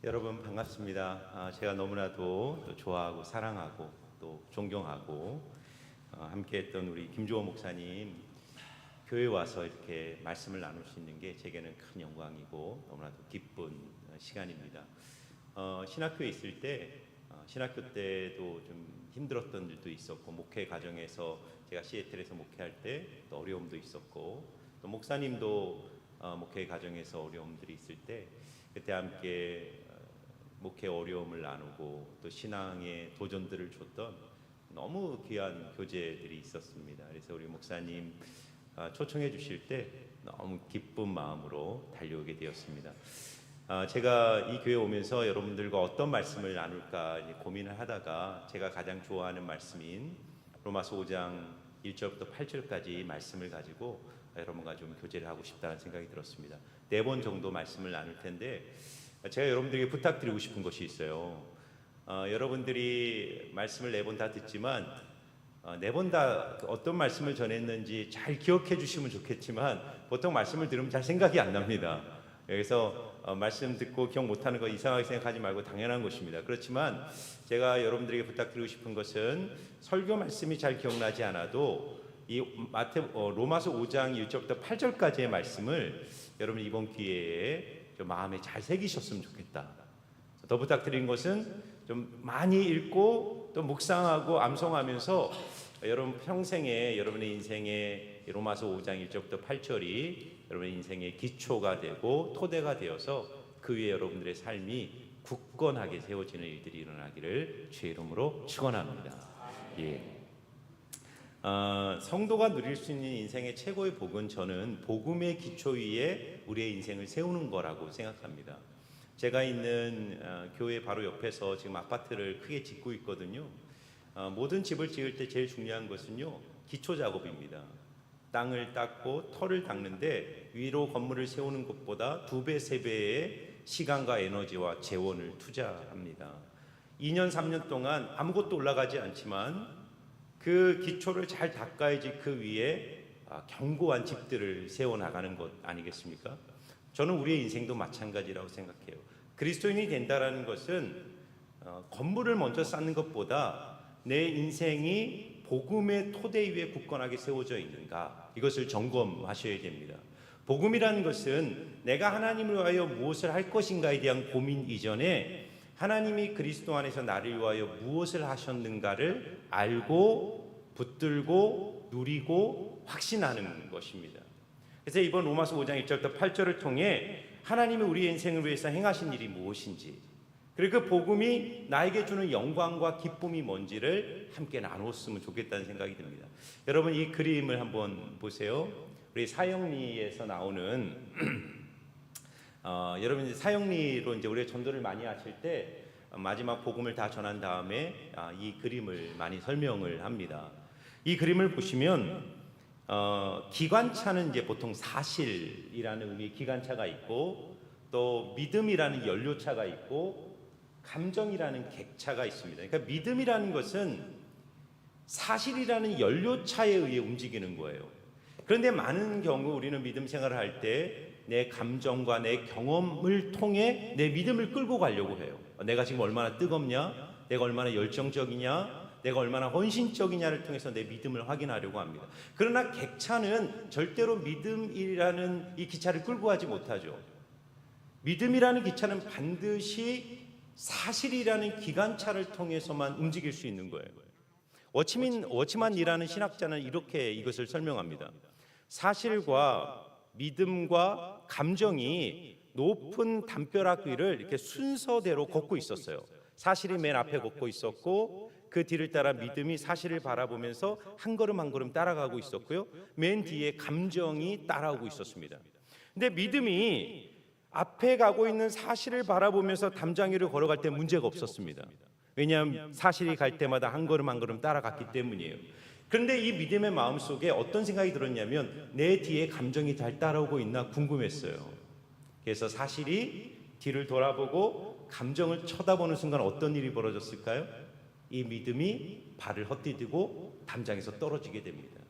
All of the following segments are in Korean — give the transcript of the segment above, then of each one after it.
여러분 반갑습니다. 제가 너무나도 또 좋아하고 사랑하고 또 존경하고 함께했던 우리 김주호 목사님 교회 와서 이렇게 말씀을 나눌 수 있는 게 제게는 큰 영광이고 너무나도 기쁜 시간입니다. 신학교에 있을 때 신학교 때도 좀 힘들었던 일도 있었고 목회 과정에서 제가 시애틀에서 목회할 때 또 어려움도 있었고 또 목사님도 목회 과정에서 어려움들이 있을 때 그때 함께 목회 어려움을 나누고 또 신앙의 도전들을 줬던 너무 귀한 교제들이 있었습니다. 그래서 우리 목사님 초청해 주실 때 너무 기쁜 마음으로 달려오게 되었습니다. 제가 이 교회 오면서 여러분들과 어떤 말씀을 나눌까 고민을 하다가 제가 가장 좋아하는 말씀인 로마서 5장 1절부터 8절까지 말씀을 가지고 여러분과 좀 교제를 하고 싶다는 생각이 들었습니다. 4번 정도 말씀을 나눌 텐데 제가 여러분들에게 부탁드리고 싶은 것이 있어요. 여러분들이 말씀을 4번 다 듣지만 4번 다 어떤 말씀을 전했는지 잘 기억해 주시면 좋겠지만 보통 말씀을 들으면 잘 생각이 안 납니다. 그래서 말씀 듣고 기억 못하는 거 이상하게 생각하지 말고 당연한 것입니다. 그렇지만 제가 여러분들에게 부탁드리고 싶은 것은 설교 말씀이 잘 기억나지 않아도 이 로마서 5장 1절부터 8절까지의 말씀을 여러분 이번 기회에 좀 마음에 잘 새기셨으면 좋겠다. 더 부탁드린 것은 좀 많이 읽고 또 묵상하고 암송하면서 여러분 평생에 여러분의 인생에 로마서 5장 1절부터 8절이 여러분의 인생의 기초가 되고 토대가 되어서 그 위에 여러분들의 삶이 굳건하게 세워지는 일들이 일어나기를 주의 이름으로 축원합니다. 성도가 누릴 수 있는 인생의 최고의 복은 저는 복음의 기초 위에 우리의 인생을 세우는 거라고 생각합니다. 제가 있는 교회 바로 옆에서 지금 아파트를 크게 짓고 있거든요. 모든 집을 지을 때 제일 중요한 것은요, 기초 작업입니다. 땅을 닦고 터를 닦는데 위로 건물을 세우는 것보다 2배, 3배의 시간과 에너지와 재원을 투자합니다. 2년, 3년 동안 아무것도 올라가지 않지만 그 기초를 잘 닦아야지 그 위에 견고한 집들을 세워나가는 것 아니겠습니까? 저는 우리의 인생도 마찬가지라고 생각해요. 그리스도인이 된다라는 것은 건물을 먼저 쌓는 것보다 내 인생이 복음의 토대 위에 굳건하게 세워져 있는가, 이것을 점검하셔야 됩니다. 복음이라는 것은 내가 하나님을 위하여 무엇을 할 것인가에 대한 고민 이전에 하나님이 그리스도 안에서 나를 위하여 무엇을 하셨는가를 알고 붙들고 누리고 확신하는 것입니다. 그래서 이번 로마서 5장 1절부터 8절을 통해 하나님이 우리의 인생을 위해서 행하신 일이 무엇인지, 그리고 그 복음이 나에게 주는 영광과 기쁨이 뭔지를 함께 나눴으면 좋겠다는 생각이 듭니다. 여러분 이 그림을 한번 보세요. 우리 사형리에서 나오는 여러분 사형리로 이제 우리가 전도를 많이 하실 때 마지막 복음을 다 전한 다음에 이 그림을 많이 설명을 합니다. 이 그림을 보시면 기관차는 이제 보통 사실이라는 의미의 기관차가 있고 또 믿음이라는 연료차가 있고 감정이라는 객차가 있습니다. 그러니까 믿음이라는 것은 사실이라는 연료차에 의해 움직이는 거예요. 그런데 많은 경우 우리는 믿음 생활을 할 때 내 감정과 내 경험을 통해 내 믿음을 끌고 가려고 해요. 내가 지금 얼마나 뜨겁냐, 내가 얼마나 열정적이냐, 내가 얼마나 헌신적이냐를 통해서 내 믿음을 확인하려고 합니다. 그러나 객차는 절대로 믿음이라는 이 기차를 끌고 가지 못하죠. 믿음이라는 기차는 반드시 사실이라는 기관차를 통해서만 움직일 수 있는 거예요. 워치만이라는 신학자는 이렇게 이것을 설명합니다. 사실과 믿음과 감정이 높은 담벼락 위를 이렇게 순서대로 걷고 있었어요. 사실이 맨 앞에 걷고 있었고 그 뒤를 따라 믿음이 사실을 바라보면서 한 걸음 한 걸음 따라가고 있었고요. 맨 뒤에 감정이 따라오고 있었습니다. 근데 믿음이 앞에 가고 있는 사실을 바라보면서 담장 위를 걸어갈 때 문제가 없었습니다. 왜냐하면 사실이 갈 때마다 한 걸음 한 걸음 따라갔기 때문이에요. 그런데 이 믿음의 마음속에 어떤 생각이 들었냐면 내 뒤에 감정이 잘 따라오고 있나 궁금했어요. 그래서 사실이 뒤를 돌아보고 감정을 쳐다보는 순간 어떤 일이 벌어졌을까요? 이 믿음이 발을 헛디디고 담장에서 떨어지게 됩니다.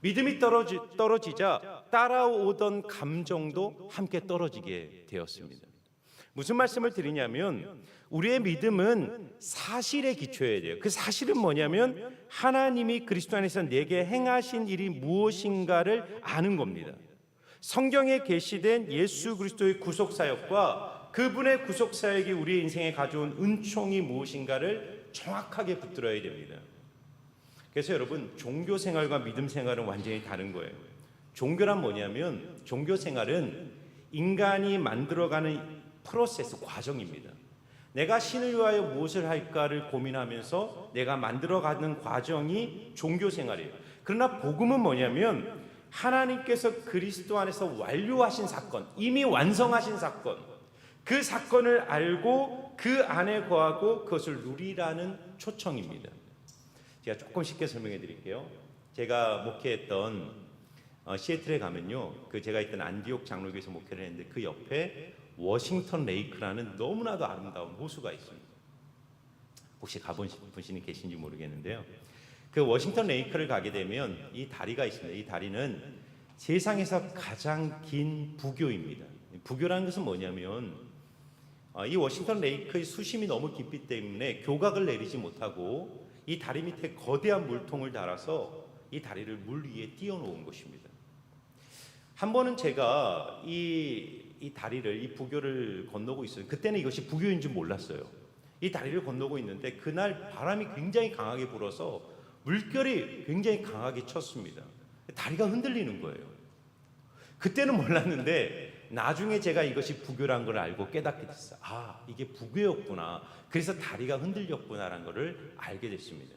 믿음이 떨어지자 따라오던 감정도 함께 떨어지게 되었습니다. 무슨 말씀을 드리냐면 우리의 믿음은 사실에 기초해야 돼요. 그 사실은 뭐냐면 하나님이 그리스도 안에서 내게 행하신 일이 무엇인가를 아는 겁니다. 성경에 계시된 예수 그리스도의 구속사역과 그분의 구속사역이 우리의 인생에 가져온 은총이 무엇인가를 정확하게 붙들어야 됩니다. 그래서 여러분, 종교 생활과 믿음 생활은 완전히 다른 거예요. 종교란 뭐냐면 종교 생활은 인간이 만들어가는 프로세스, 과정입니다. 내가 신을 위하여 무엇을 할까를 고민하면서 내가 만들어가는 과정이 종교 생활이에요. 그러나 복음은 뭐냐면 하나님께서 그리스도 안에서 완료하신 사건, 이미 완성하신 사건, 그 사건을 알고 그 안에 거하고 그것을 누리라는 초청입니다. 제가 조금 쉽게 설명해 드릴게요. 제가 목회했던 시애틀에 가면요, 제가 있던 안디옥 장로교에서 목회를 했는데 그 옆에 워싱턴 레이크라는 너무나도 아름다운 호수가 있습니다. 혹시 가본 분이 계신지 모르겠는데요, 그 워싱턴 레이크를 가게 되면 이 다리가 있습니다. 이 다리는 세상에서 가장 긴 부교입니다. 부교라는 것은 뭐냐면 이 워싱턴 레이크의 수심이 너무 깊기 때문에 교각을 내리지 못하고 이 다리 밑에 거대한 물통을 달아서 이 다리를 물 위에 띄워놓은 것입니다. 한 번은 제가 이 다리를, 이 부교를 건너고 있어요. 그때는 이것이 부교인 줄 몰랐어요. 이 다리를 건너고 있는데 그날 바람이 굉장히 강하게 불어서 물결이 굉장히 강하게 쳤습니다. 다리가 흔들리는 거예요. 그때는 몰랐는데 나중에 제가 이것이 부교란 걸 알고 깨닫게 됐어요. 아, 이게 부교였구나. 그래서 다리가 흔들렸구나라는 것을 알게 됐습니다.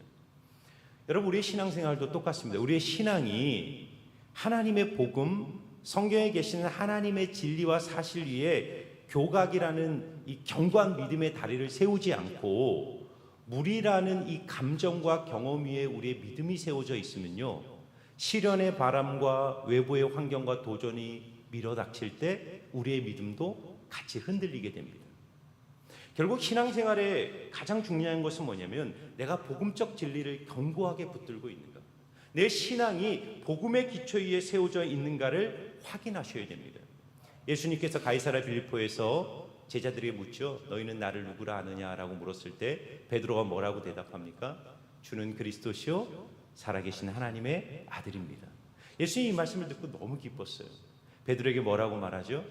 여러분, 우리의 신앙생활도 똑같습니다. 우리의 신앙이 하나님의 복음, 성경에 계시는 하나님의 진리와 사실 위에 교각이라는 이 견고한 믿음의 다리를 세우지 않고 물이라는 이 감정과 경험 위에 우리의 믿음이 세워져 있으면요, 시련의 바람과 외부의 환경과 도전이 밀어닥칠 때 우리의 믿음도 같이 흔들리게 됩니다. 결국 신앙생활에 가장 중요한 것은 뭐냐면 내가 복음적 진리를 견고하게 붙들고 있는가, 내 신앙이 복음의 기초 위에 세워져 있는가를 확인하셔야 됩니다. 예수님께서 가이사랴 빌립보에서 제자들에게 묻죠. 너희는 나를 누구라 아느냐라고 물었을 때 베드로가 뭐라고 대답합니까? 주는 그리스도시요 살아계신 하나님의 아들입니다. 예수님이 이 말씀을 듣고 너무 기뻤어요. 베드로에게 뭐라고 말하죠?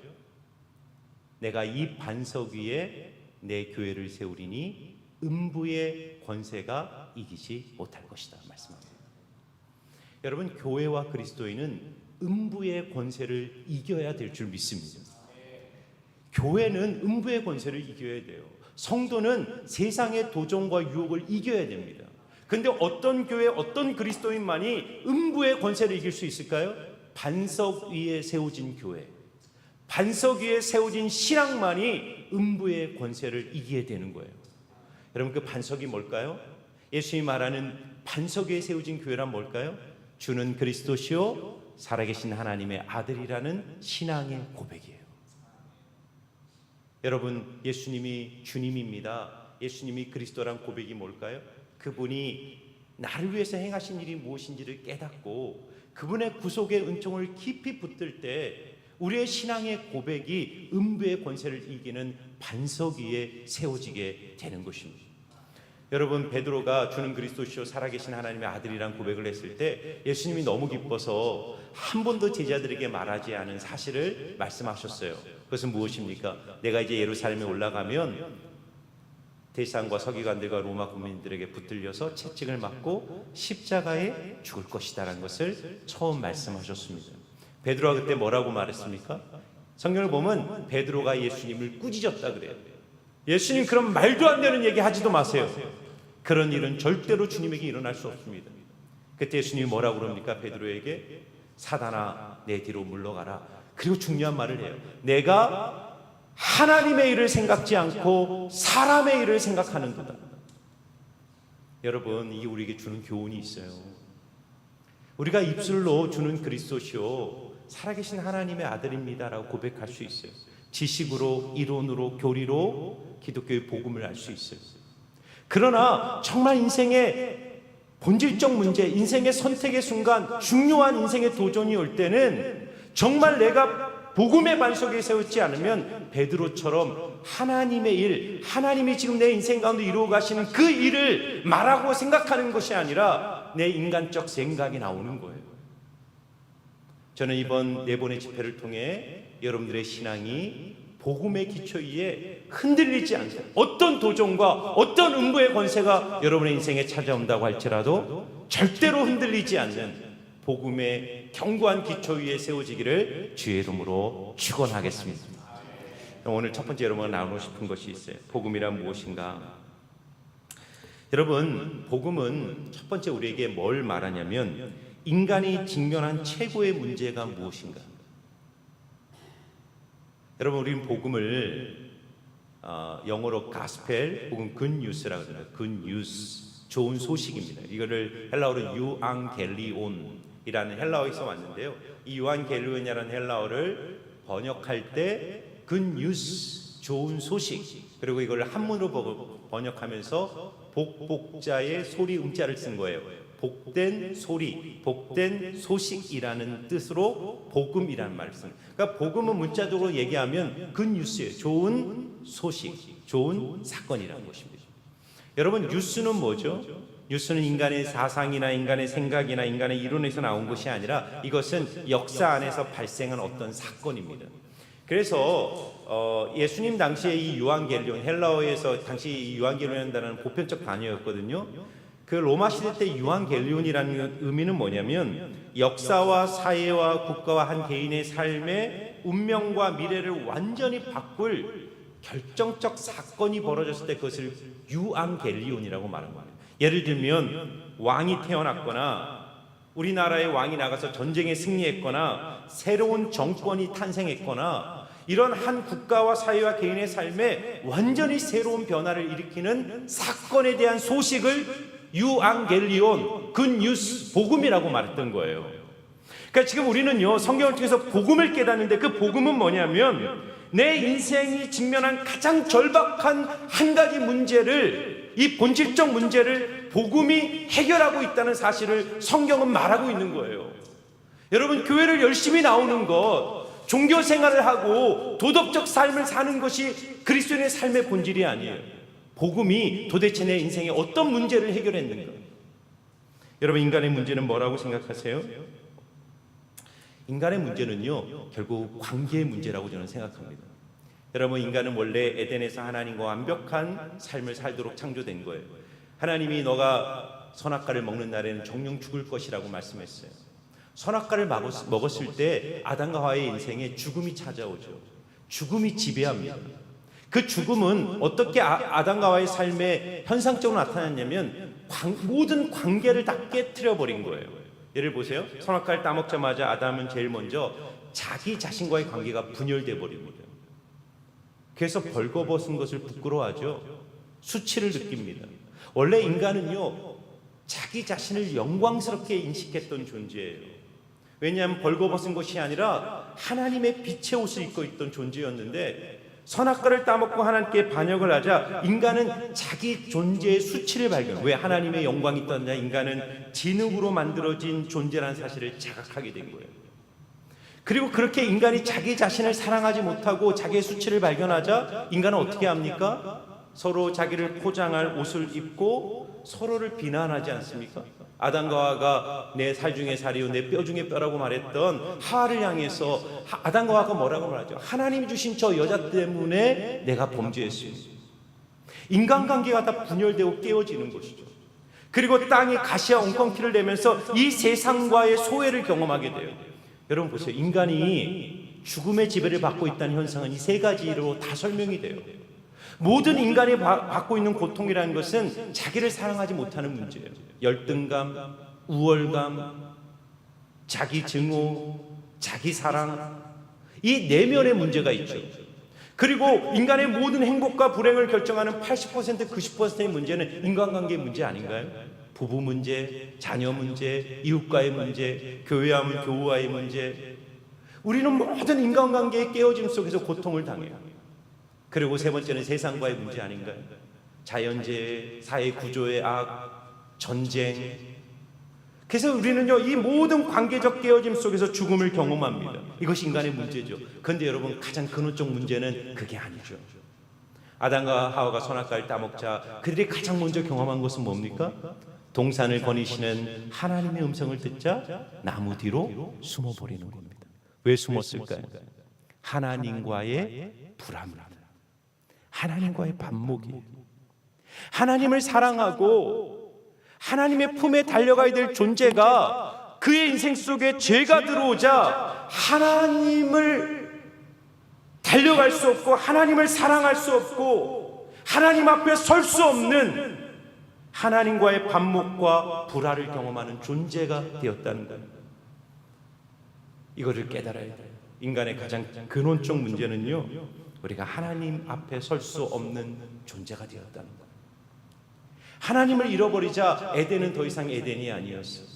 내가 이 반석 위에 내 교회를 세우리니 음부의 권세가 이기지 못할 것이다 말씀합니다. 여러분, 교회와 그리스도인은 음부의 권세를 이겨야 될 줄 믿습니다. 교회는 음부의 권세를 이겨야 돼요. 성도는 세상의 도전과 유혹을 이겨야 됩니다. 그런데 어떤 교회, 어떤 그리스도인만이 음부의 권세를 이길 수 있을까요? 반석 위에 세워진 교회, 반석 위에 세워진 신앙만이 음부의 권세를 이기게 되는 거예요. 여러분, 그 반석이 뭘까요? 예수님이 말하는 반석 위에 세워진 교회란 뭘까요? 주는 그리스도시요 살아계신 하나님의 아들이라는 신앙의 고백이에요. 여러분, 예수님이 주님입니다, 예수님이 그리스도란 고백이 뭘까요? 그분이 나를 위해서 행하신 일이 무엇인지를 깨닫고 그분의 구속의 은총을 깊이 붙들 때 우리의 신앙의 고백이 음부의 권세를 이기는 반석 위에 세워지게 되는 것입니다. 여러분, 베드로가 주는 그리스도시요 살아계신 하나님의 아들이란 고백을 했을 때 예수님이 너무 기뻐서 한 번도 제자들에게 말하지 않은 사실을 말씀하셨어요. 그것은 무엇입니까? 내가 이제 예루살렘에 올라가면 대제사장과 서기관들과 로마 국민들에게 붙들려서 채찍을 맞고 십자가에 죽을 것이다라는 것을 처음 말씀하셨습니다. 베드로가 그때 뭐라고 말했습니까? 성경을 보면 베드로가 예수님을 꾸짖었다 그래요. 예수님, 그런 말도 안 되는 얘기 하지도 마세요. 그런 일은 절대로 주님에게 일어날 수 없습니다. 그때 예수님이 뭐라고 그럽니까? 베드로에게 사단아 내 뒤로 물러가라. 그리고 중요한 말을 해요. 내가 하나님의 일을 생각지 않고 사람의 일을 생각하는도다. 여러분, 이게 우리에게 주는 교훈이 있어요. 우리가 입술로 주는 그리스도시요 살아계신 하나님의 아들입니다라고 고백할 수 있어요. 지식으로, 이론으로, 교리로 기독교의 복음을 알 수 있어요. 그러나 정말 인생의 본질적 문제, 인생의 선택의 순간, 중요한 인생의 도전이 올 때는 정말 내가 복음의 반석에 세우지 않으면 베드로처럼 하나님의 일, 하나님이 지금 내 인생 가운데 이루어 가시는 그 일을 말하고 생각하는 것이 아니라 내 인간적 생각이 나오는 거예요. 저는 이번 네 번의 집회를 통해 여러분들의 신앙이 복음의 기초 위에 흔들리지 않고 어떤 도전과 어떤 음부의 권세가 여러분의 인생에 찾아온다고 할지라도 절대로 흔들리지 않는 복음의 견고한 기초 위에 세워지기를 주의 이름으로 축원하겠습니다. 오늘 첫 번째 여러분과 나누고 싶은 것이 있어요. 복음이란 무엇인가? 여러분, 복음은 첫 번째 우리에게 뭘 말하냐면 인간이 직면한 최고의 문제가 무엇인가? 여러분, 우리는 복음을 영어로 가스펠 혹은 굿뉴스라고 합니다. 굿뉴스, 좋은 소식입니다. 이거를 헬라어로 유앙겔리온이라는 헬라어에서 왔는데요. 이 유앙겔리온이라는 헬라어를 번역할 때 굿뉴스, 좋은 소식, 그리고 이걸 한문으로 번역하면서 복자의 소리 음자를 쓴 거예요. 복된 소리, 복된 소식이라는 뜻으로 복음이라는 말을 씁니다. 그러니까 복음은 문자적으로 얘기하면 굿뉴스예요. 좋은 소식, 좋은 사건이라는 것입니다. 여러분, 뉴스는 뭐죠? 뉴스는 인간의 사상이나 인간의 생각이나 인간의 이론에서 나온 것이 아니라 이것은 역사 안에서 발생한 어떤 사건입니다. 그래서 예수님 당시에 이 유앙겔리온, 헬라어에서 당시 이 유앙겔리온이라는 단어는 보편적 단어였거든요. 그 로마 시대 때 유앙겔리온이라는 의미는 뭐냐면 역사와 사회와 국가와 한 개인의 삶의 운명과 미래를 완전히 바꿀 결정적 사건이 벌어졌을 때 그것을 유앙겔리온이라고 말하는 거예요. 예를 들면 왕이 태어났거나 우리나라의 왕이 나가서 전쟁에 승리했거나 새로운 정권이 탄생했거나 이런 한 국가와 사회와 개인의 삶에 완전히 새로운 변화를 일으키는 사건에 대한 소식을 유앙겔리온, 굿뉴스, 복음이라고 말했던 거예요. 그러니까 지금 우리는요, 성경을 통해서 복음을 깨닫는데 그 복음은 뭐냐면 내 인생이 직면한 가장 절박한 한 가지 문제를, 이 본질적 문제를 복음이 해결하고 있다는 사실을 성경은 말하고 있는 거예요. 여러분, 교회를 열심히 나오는 것, 종교 생활을 하고 도덕적 삶을 사는 것이 그리스도인의 삶의 본질이 아니에요. 복음이 도대체 내 인생에 어떤 문제를 해결했는가? 여러분, 인간의 문제는 뭐라고 생각하세요? 인간의 문제는요, 결국 관계의 문제라고 저는 생각합니다. 여러분, 인간은 원래 에덴에서 하나님과 완벽한 삶을 살도록 창조된 거예요. 하나님이 너가 선악과를 먹는 날에는 정령 죽을 것이라고 말씀했어요. 선악과를 먹었을 때 아담과 하와의 인생에 죽음이 찾아오죠. 죽음이 지배합니다. 그 죽음은 어떻게 아담과 하와의 삶에 현상적으로 나타났냐면 모든 관계를 다 깨트려 버린 거예요. 예를 보세요. 선악과를 따먹자마자 아담은 제일 먼저 자기 자신과의 관계가 분열돼 버립니다. 그래서 벌거벗은 것을 부끄러워하죠. 수치를 느낍니다. 원래 인간은요, 자기 자신을 영광스럽게 인식했던 존재예요. 왜냐하면 벌거벗은 것이 아니라 하나님의 빛의 옷을 입고 있던 존재였는데 선악과를 따먹고 하나님께 반역을 하자 인간은 자기 존재의 수치를 발견. 왜? 하나님의 영광이 있던 자 인간은 진흙으로 만들어진 존재라는 사실을 자각하게 된 거예요. 그리고 그렇게 인간이 자기 자신을 사랑하지 못하고 자기의 수치를 발견하자 인간은 어떻게 합니까? 서로 자기를 포장할 옷을 입고 서로를 비난하지 않습니까? 아담과 하와가 내 살 중에 살이요 내 뼈 중에 뼈라고 말했던 하와를 향해서 아담과 하와가 뭐라고 말하죠? 하나님이 주신 저 여자 때문에 내가 범죄했습니다. 인간관계가 다 분열되고 깨어지는 것이죠. 그리고 땅이 가시와 엉겅퀴를 내면서 이 세상과의 소외를 경험하게 돼요. 여러분 보세요. 인간이 죽음의 지배를 받고 있다는 현상은 이 세 가지로 다 설명이 돼요. 모든 인간이 받고 있는 고통이라는 것은 자기를 사랑하지 못하는 문제예요. 열등감, 우월감, 자기 증오, 자기 사랑, 이 내면의 문제가 있죠. 그리고 인간의 모든 행복과 불행을 결정하는 80%, 90%의 문제는 인간관계의 문제 아닌가요? 부부 문제, 자녀 문제, 이웃과의 문제, 교회하면 교우와의 문제. 우리는 모든 인간관계의 깨어짐 속에서 고통을 당해요. 그리고 세 번째는 세상과의 문제 아닌가요? 자연재해, 사회 구조의 악, 전쟁. 그래서 우리는요, 이 모든 관계적 깨어짐 속에서 죽음을 경험합니다. 이것이 인간의 문제죠. 그런데 여러분, 가장 근원적 문제는 그게 아니죠. 아담과 하와가 선악과를 따먹자 그들이 가장 먼저 경험한 것은 뭡니까? 동산을 거니시는 하나님의 음성을 듣자 나무 뒤로 숨어버리는 겁니다. 왜 숨었을까요? 하나님과의 불합니다. 하나님과의 반목이, 하나님을 사랑하고 하나님의 품에 달려가야 될 존재가 그의 인생 속에 죄가 들어오자 하나님을 달려갈 수 없고 하나님을 사랑할 수 없고 하나님 앞에 설 수 없는 하나님과의 반목과 불화를 경험하는 존재가 되었다는 겁니다. 이거를 깨달아야 돼요. 인간의 가장 근원적 문제는요, 우리가 하나님 앞에 설 수 없는 존재가 되었다는 겁니다. 하나님을 잃어버리자 에덴은 더 이상 에덴이 아니었어요.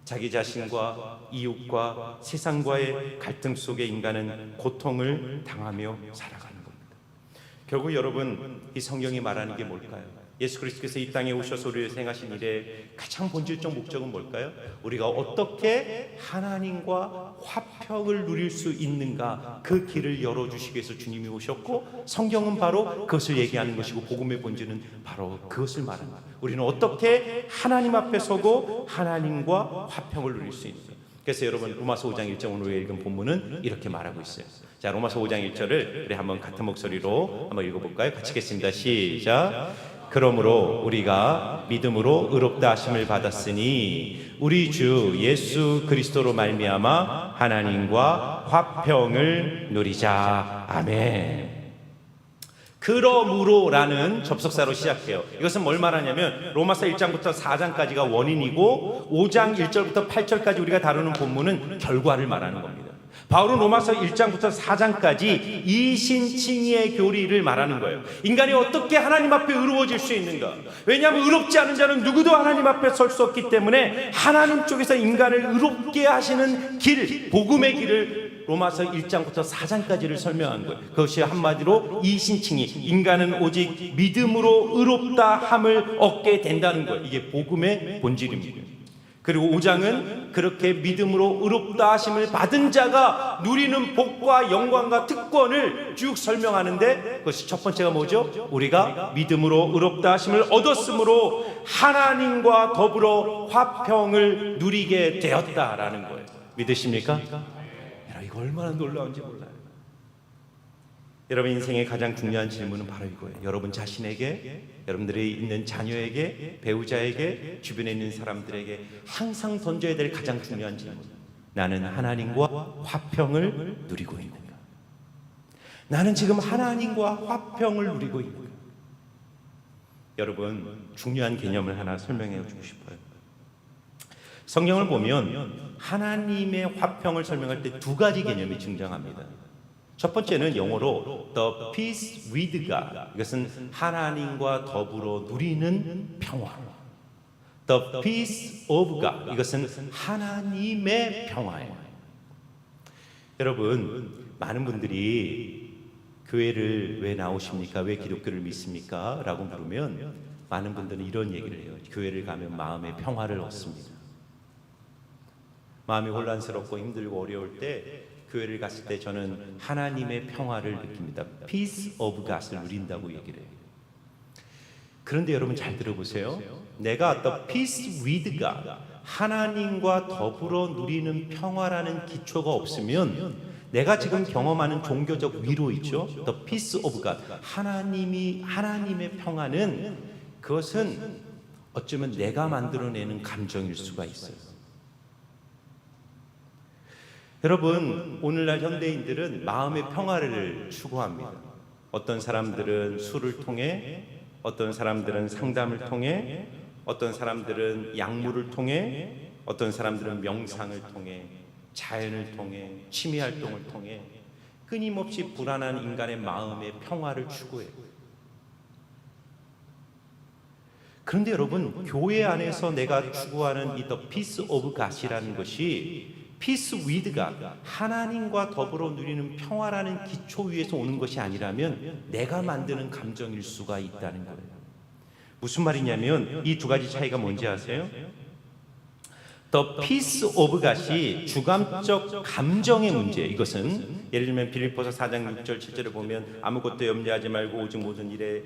자기 자신과 이웃과 세상과의 갈등 속에 인간은 고통을 당하며 살아가는 겁니다. 결국 여러분, 이 성경이 말하는 게 뭘까요? 예수 그리스도께서 이 땅에 오셔서 우리를 생하신 일의 가장 본질적 목적은 뭘까요? 우리가 어떻게 하나님과 화평을 누릴 수 있는가, 그 길을 열어주시기 위해서 주님이 오셨고, 성경은 바로 그것을 얘기하는 것이고, 복음의 본질은 바로 그것을 말합니다. 우리는 어떻게 하나님 앞에 서고 하나님과 화평을 누릴 수 있는가. 그래서 여러분, 로마서 5장 1절 오늘 읽은 본문은 이렇게 말하고 있어요. 자, 로마서 5장 1절을 우리 한번 같은 목소리로 한번 읽어볼까요? 같이 읽겠습니다. 시작. 그러므로 우리가 믿음으로 의롭다 하심을 받았으니 우리 주 예수 그리스도로 말미암아 하나님과 화평을 누리자. 아멘. 그러므로라는 접속사로 시작해요. 이것은 뭘 말하냐면 로마서 1장부터 4장까지가 원인이고 5장 1절부터 8절까지 우리가 다루는 본문은 결과를 말하는 겁니다. 바울은 로마서 1장부터 4장까지 이신칭의의 교리를 말하는 거예요. 인간이 어떻게 하나님 앞에 의로워질 수 있는가? 왜냐하면 의롭지 않은 자는 누구도 하나님 앞에 설 수 없기 때문에 하나님 쪽에서 인간을 의롭게 하시는 길, 복음의 길을 로마서 1장부터 4장까지를 설명한 거예요. 그것이 한마디로 이신칭의, 인간은 오직 믿음으로 의롭다 함을 얻게 된다는 거예요. 이게 복음의 본질입니다. 그리고 5장은 그렇게 믿음으로 의롭다 하심을 받은 자가 누리는 복과 영광과 특권을 쭉 설명하는데, 그것이 첫 번째가 뭐죠? 우리가 믿음으로 의롭다 하심을 얻었으므로 하나님과 더불어 화평을 누리게 되었다라는 거예요. 믿으십니까? 이거 얼마나 놀라운지 몰라요. 여러분 인생의 가장 중요한 질문은 바로 이거예요. 여러분 자신에게, 여러분들이 있는 자녀에게, 배우자에게, 주변에 있는 사람들에게 항상 던져야 될 가장 중요한 질문. 나는 하나님과 화평을 누리고 있는가? 나는 지금 하나님과 화평을 누리고 있는가? 여러분, 중요한 개념을 하나 설명해 주고 싶어요. 성경을 보면 하나님의 화평을 설명할 때 두 가지 개념이 등장합니다. 첫 번째는 영어로 The peace with God. 이것은 하나님과 더불어 누리는 평화. The peace of God. 이것은 하나님의 평화예요. 여러분, 많은 분들이 교회를 왜 나오십니까? 왜 기독교를 믿습니까? 라고 물으면 많은 분들은 이런 얘기를 해요. 교회를 가면 마음의 평화를 얻습니다. 마음이 혼란스럽고 힘들고 어려울 때 교회를 갔을 때 저는 하나님의 평화를 느낍니다. Peace of God을 누린다고 얘기를 해요. 그런데 여러분 잘 들어보세요. 내가 The peace with God, 하나님과 더불어 누리는 평화라는 기초가 없으면 내가 지금 경험하는 종교적 위로 있죠. The peace of God, 하나님의 평화는 그것은 어쩌면 내가 만들어내는 감정일 수가 있어요. 여러분, 오늘날 현대인들은 마음의 평화를 추구합니다. 어떤 사람들은 술을 통해, 어떤 사람들은 상담을 통해, 어떤 사람들은 약물을 통해, 어떤 사람들은 명상을 통해, 자연을 통해, 취미활동을 통해 끊임없이 불안한 인간의 마음의 평화를 추구해요. 그런데 여러분, 교회 안에서 내가 추구하는 이 The Peace of God이라는 것이 Peace with God, 하나님과 더불어 누리는 평화라는 기초 위에서 오는 것이 아니라면 내가 만드는 감정일 수가 있다는 거예요. 무슨 말이냐면 이 두 가지 차이가 뭔지 아세요? The peace of God이 주관적 감정의 문제. 이것은 예를 들면 빌립보서 4장 6절 7절에 보면 아무것도 염려하지 말고 오직 모든 일에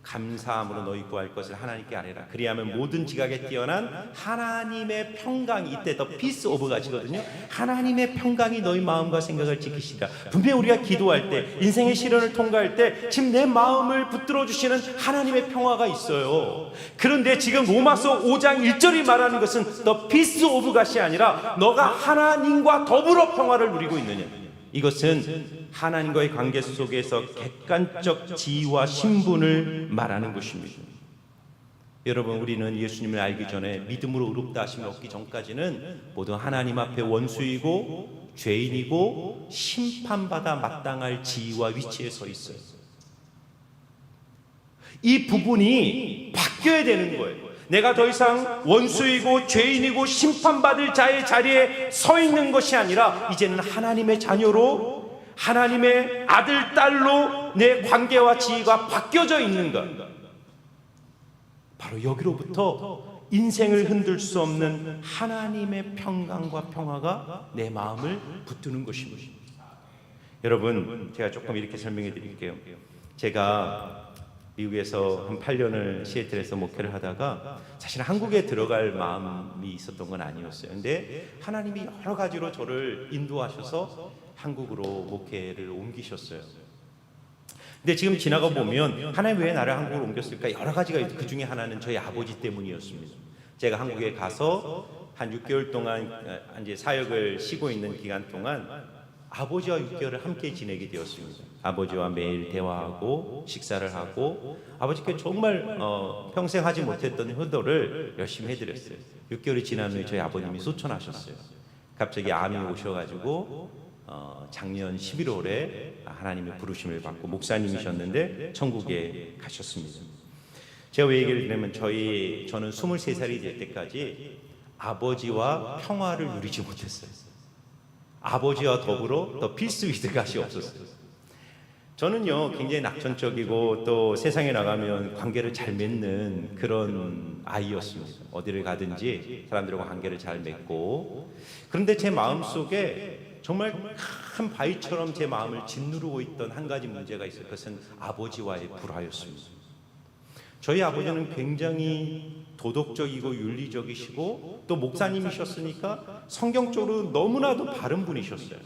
감사함으로 너희 구할 것을 하나님께 아뢰라. 그리하면 모든 지각에 뛰어난 하나님의 평강이, 이때 더 피스 오브 가시거든요. 하나님의 평강이 너희 마음과 생각을 지키시라. 분명히 우리가 기도할 때, 인생의 시련을 통과할 때 지금 내 마음을 붙들어 주시는 하나님의 평화가 있어요. 그런데 지금 로마서 5장 1절이 말하는 것은 더 피스 오브 가시 아니라 너가 하나님과 더불어 평화를 누리고 있느냐. 이것은 하나님과의 관계 속에서 객관적 지위와 신분을 말하는 것입니다. 여러분, 우리는 예수님을 알기 전에 믿음으로 의롭다 하심을 얻기 전까지는 모두 하나님 앞에 원수이고 죄인이고 심판받아 마땅할 지위와 위치에 서 있어요. 이 부분이 바뀌어야 되는 거예요. 내가 더 이상 원수이고 죄인이고 심판받을 자의 자리에 서 있는 것이 아니라 이제는 하나님의 자녀로, 하나님의 아들, 딸로 내 관계와 지위가 바뀌어져 있는가. 바로 여기로부터 인생을 흔들 수 없는 하나님의 평강과 평화가 내 마음을 붙드는 것입니다. 여러분, 제가 조금 이렇게 설명해 드릴게요. 제가 미국에서 한 8년을 시애틀에서 목회를 하다가 사실 한국에 들어갈 마음이 있었던 건 아니었어요. 근데 하나님이 여러 가지로 저를 인도하셔서 한국으로 목회를 옮기셨어요. 근데 지금 지나가 보면 하나님 왜 나를 한국으로 옮겼을까? 여러 가지가 있어요. 그 중에 하나는 저희 아버지 때문이었습니다. 제가 한국에 가서 한 6개월 동안 이제 사역을 쉬고 있는 기간 동안 아버지와 6개월을 함께 지내게 되었습니다. 아버지와 매일 대화하고 식사를 하고 아버지께 정말 평생 하지 못했던 효도를 열심히 해드렸어요. 6개월이 지난 후에 저희 아버님이 소천하셨어요. 갑자기 암이 오셔가지고 작년 11월에 하나님의 부르심을 받고 목사님이셨는데 천국에 가셨습니다. 제가 왜 얘기를 드리면 저는 23살이 될 때까지 아버지와 평화를 누리지 못했어요. 아버지와 더불어 더 피스 위드 갓이 없었어요. 저는요 굉장히 낙천적이고 또 세상에 나가면 관계를 잘 맺는 그런 아이였습니다. 어디를 가든지 사람들과 관계를 잘 맺고, 그런데 제 마음속에 정말 큰 바위처럼 제 마음을 짓누르고 있던 한 가지 문제가 있어요. 그것은 아버지와의 불화였습니다. 저희 아버지는 굉장히 도덕적이고 윤리적이시고 또 목사님이셨으니까 성경적으로 너무나도 바른 분이셨어요.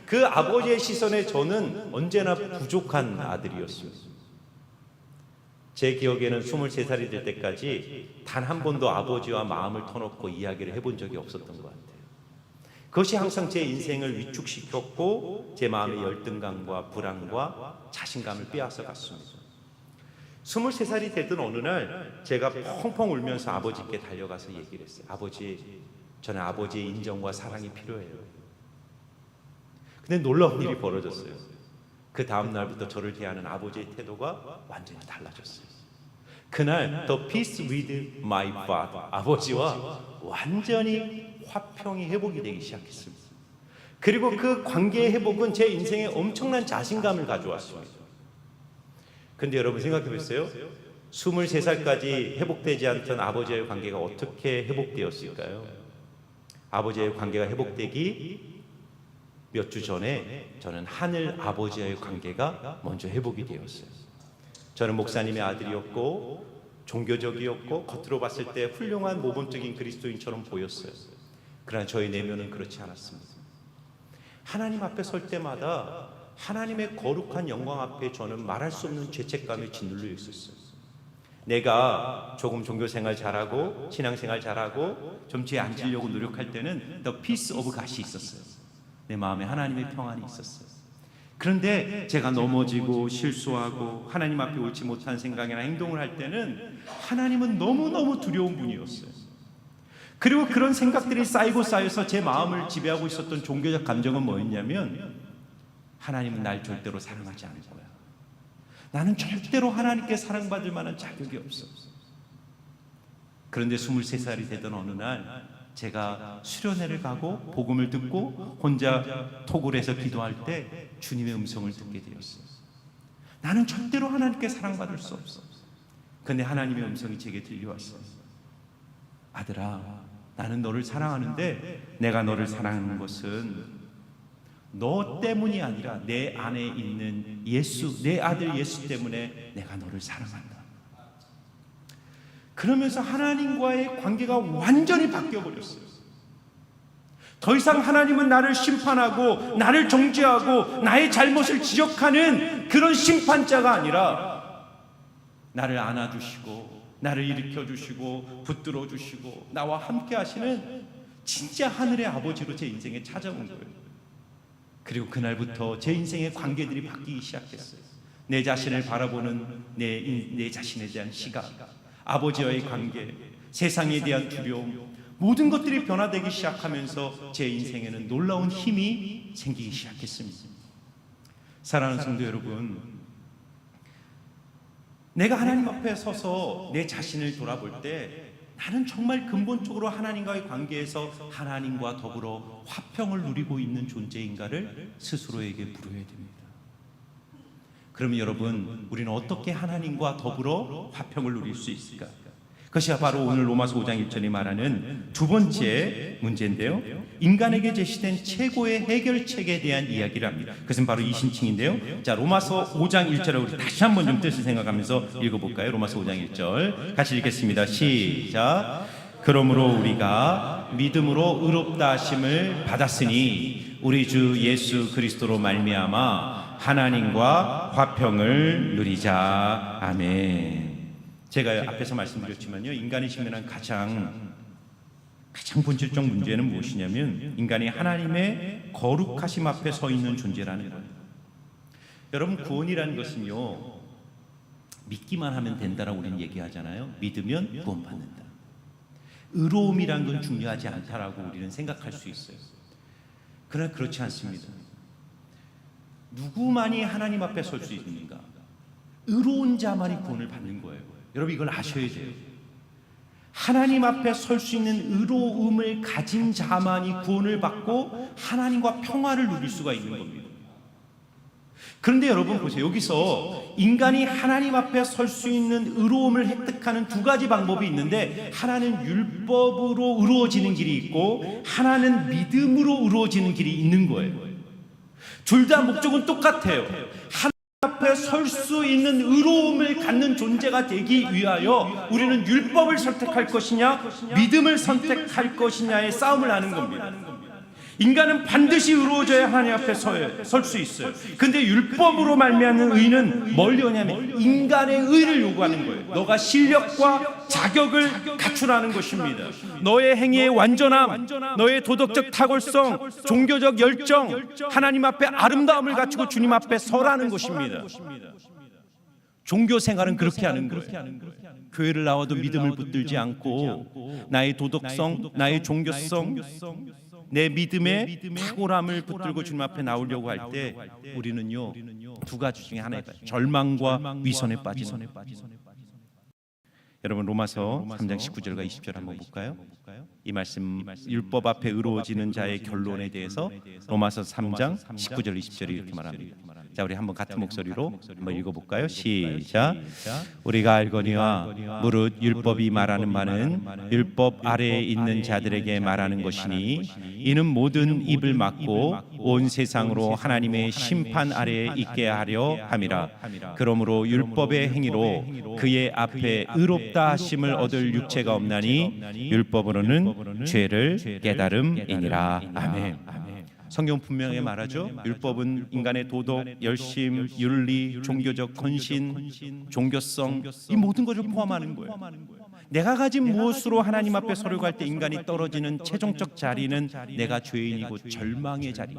그 아버지의 시선에 저는 언제나 부족한 아들이었습니다. 제 기억에는 23살이 될 때까지 단 한 번도 아버지와 마음을 터놓고 이야기를 해본 적이 없었던 것 같아요. 그것이 항상 제 인생을 위축시켰고 제 마음의 열등감과 불안과 자신감을 빼앗아 갔습니다. 23살이 되던 어느 날 제가 펑펑 울면서 아버지께 달려가서 얘기를 했어요. 아버지, 저는 아버지의 인정과 사랑이 필요해요. 근데 놀라운 일이 벌어졌어요. 그 다음 날부터 저를 대하는 아버지의 태도가 완전히 달라졌어요. 그날 The peace with my father, 아버지와 완전히 화평이 회복이 되기 시작했습니다. 그리고 그 관계의 회복은 제 인생에 엄청난 자신감을 가져왔습니다. 근데 여러분 생각해 보세요. 23살까지 회복되지 않던 아버지와의 관계가 어떻게 회복되었을까요? 아버지와의 관계가 회복되기 몇 주 전에 저는 하늘 아버지와의 관계가 먼저 회복이 되었어요. 저는 목사님의 아들이었고 종교적이었고 겉으로 봤을 때 훌륭한 모범적인 그리스도인처럼 보였어요. 그러나 저의 내면은 그렇지 않았습니다. 하나님 앞에 설 때마다 하나님의 거룩한 영광 앞에 저는 말할 수 없는 죄책감에 짓눌려 있었어요. 내가 조금 종교생활 잘하고 신앙생활 잘하고 좀 죄 안 지려고 노력할 때는 The peace of God이 있었어요. 내 마음에 하나님의 평안이 있었어요. 그런데 제가 넘어지고 실수하고 하나님 앞에 옳지 못한 생각이나 행동을 할 때는 하나님은 너무너무 두려운 분이었어요. 그리고 그런 생각들이 쌓이고 쌓여서 제 마음을 지배하고 있었던 종교적 감정은 뭐였냐면 하나님은 날 절대로 사랑하지 않을 거야. 나는 절대로 하나님께 사랑받을 만한 자격이 없어. 그런데 23살이 되던 어느 날 제가 수련회를 가고 복음을 듣고 혼자 토굴에서 기도할 때 주님의 음성을 듣게 되었어요. 나는 절대로 하나님께 사랑받을 수 없어. 그런데 하나님의 음성이 제게 들려왔어요. 아들아, 나는 너를 사랑하는데 내가 너를 사랑하는 것은 너 때문이 아니라 내 안에 있는 예수, 내 아들 예수 때문에 내가 너를 사랑한다. 그러면서 하나님과의 관계가 완전히 바뀌어버렸어요. 더 이상 하나님은 나를 심판하고 나를 정죄하고 나의 잘못을 지적하는 그런 심판자가 아니라 나를 안아주시고 나를 일으켜주시고 붙들어주시고 나와 함께 하시는 진짜 하늘의 아버지로 제 인생에 찾아온 거예요. 그리고 그날부터 제 인생의 관계들이 바뀌기 시작했어요. 내 자신을 바라보는 내 자신에 대한 시각, 아버지와의 관계, 세상에 대한 두려움, 모든 것들이 변화되기 시작하면서 제 인생에는 놀라운 힘이 생기기 시작했습니다. 사랑하는 성도 여러분, 내가 하나님 앞에 서서 내 자신을 돌아볼 때 나는 정말 근본적으로 하나님과의 관계에서 하나님과 더불어 화평을 누리고 있는 존재인가를 스스로에게 물어야 됩니다. 그러면 여러분, 우리는 어떻게 하나님과 더불어 화평을 누릴 수 있을까? 그것이 바로 오늘 로마서 5장 1절이 말하는 두 번째 문제인데요, 인간에게 제시된 최고의 해결책에 대한 이야기를 합니다. 그것은 바로 이 신칭인데요. 자, 로마서 5장 1절을 우리 다시 한번 좀 뜻을 생각하면서 읽어볼까요? 로마서 5장 1절 같이 읽겠습니다. 시작. 그러므로 우리가 믿음으로 의롭다 하심을 받았으니 우리 주 예수 그리스도로 말미암아 하나님과 화평을 누리자. 아멘. 제가 앞에서 말씀드렸지만요, 인간이 직면한 가장 본질적 문제는 무엇이냐면 인간이 하나님의 거룩하심 앞에 서 있는 존재라는 거예요. 여러분, 구원이라는 것은요, 믿기만 하면 된다라고 우리는 얘기하잖아요. 믿으면 구원받는다. 의로움이란 건 중요하지 않다라고 우리는 생각할 수 있어요. 그러나 그렇지 않습니다. 누구만이 하나님 앞에 설 수 있는가? 의로운 자만이 구원을 받는 거예요. 여러분, 이걸 아셔야 돼요. 하나님 앞에 설 수 있는 의로움을 가진 자만이 구원을 받고 하나님과 평화를 누릴 수가 있는 겁니다. 그런데 여러분 보세요. 여기서 인간이 하나님 앞에 설 수 있는 의로움을 획득하는 두 가지 방법이 있는데, 하나는 율법으로 의로워지는 길이 있고 하나는 믿음으로 의로워지는 길이 있는 거예요. 둘 다 목적은 똑같아요. 앞에 설 수 있는 의로움을 갖는 존재가 되기 위하여 우리는 율법을 선택할 것이냐 믿음을 선택할 것이냐의 싸움을 하는 겁니다. 인간은 반드시 의로워져야 하나님 앞에 설 수 있어요. 근데 율법으로 말미암는 의는 뭘 요냐면 인간의 의를 요구하는 거예요. 너가 실력과 자격을 갖추라는 것입니다. 너의 행위의 완전함, 너의 도덕적 탁월성, 종교적 열정, 하나님 앞에 아름다움을 갖추고 주님 앞에 서라는 것입니다. 종교 생활은 그렇게 하는 거예요. 교회를 나와도 믿음을 붙들지 않고 나의 도덕성, 나의 종교성, 내 믿음의 탁월함을 붙들고 주님 앞에 나오려고 할 때 우리는요, 두 가지 중에 하나에 절망과 위선에 빠지는. 여러분, 로마서 3장 19절과 20절 한번 볼까요? 이 말씀, 율법 앞에 의로워지는 자의 결론에 대해서 로마서 3장 19절 20절이 이렇게 말합니다. 자, 우리 한번 같은 목소리로 한번 읽어볼까요? 시작. 우리가 알거니와 무릇 율법이 말하는 바는 율법 아래에 있는 자들에게 말하는 것이니 이는 모든 입을 막고 온 세상으로 하나님의 심판 아래에 있게 하려 함이라. 그러므로 율법의 행위로 그의 앞에 의롭다 하심을 얻을 육체가 없나니 율법으로는 죄를 깨달음이니라. 아멘. 성경 분명히 말하죠. 율법은 인간의 도덕, 열심, 윤리, 종교적 헌신, 종교성, 이 모든 것을 포함하는 거예요. 내가 가진 무엇으로 하나님 앞에 서려고 할 때 인간이 떨어지는 최종적 자리는 내가 죄인이고 절망의 자리.